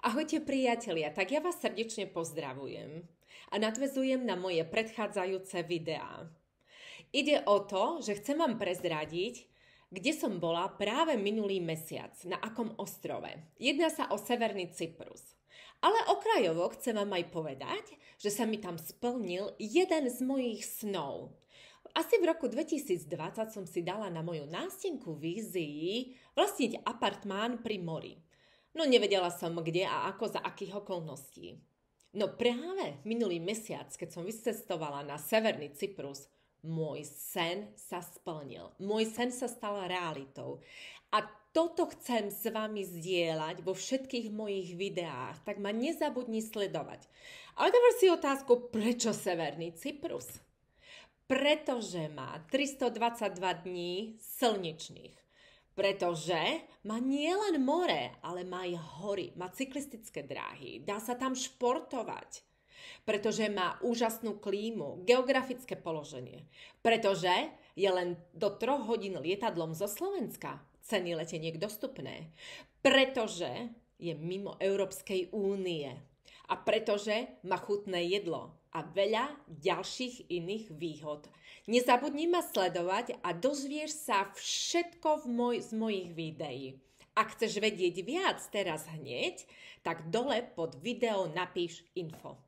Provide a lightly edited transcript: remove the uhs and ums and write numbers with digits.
Ahojte priatelia, tak ja vás srdečne pozdravujem a nadväzujem na moje predchádzajúce videá. Ide o to, že chcem vám prezradiť, kde som bola práve minulý mesiac, na akom ostrove. Jedná sa o Severný Cyprus. Ale okrajovo chcem vám aj povedať, že sa mi tam splnil jeden z mojich snov. Asi v roku 2020 som si dala na moju nástenku vízii vlastniť apartmán pri mori. No nevedela som kde a ako, za akých okolností. No práve minulý mesiac, keď som vycestovala na Severný Cyprus, môj sen sa splnil. Môj sen sa stal realitou. A toto chcem s vami zdieľať vo všetkých mojich videách, tak ma nezabudni sledovať. Ale dávam si otázku, prečo Severný Cyprus? Pretože má 322 dní slnečných. Pretože má nielen more, ale má aj hory, má cyklistické dráhy, dá sa tam športovať. Pretože má úžasnú klímu, geografické položenie. Pretože je len do 3 hodín lietadlom zo Slovenska ceny leteniek dostupné. Pretože je mimo Európskej únie. A pretože má chutné jedlo a veľa ďalších iných výhod. Nezabudni ma sledovať a dozvieš sa všetko z mojich videí. Ak chceš vedieť viac teraz hneď, tak dole pod video napíš info.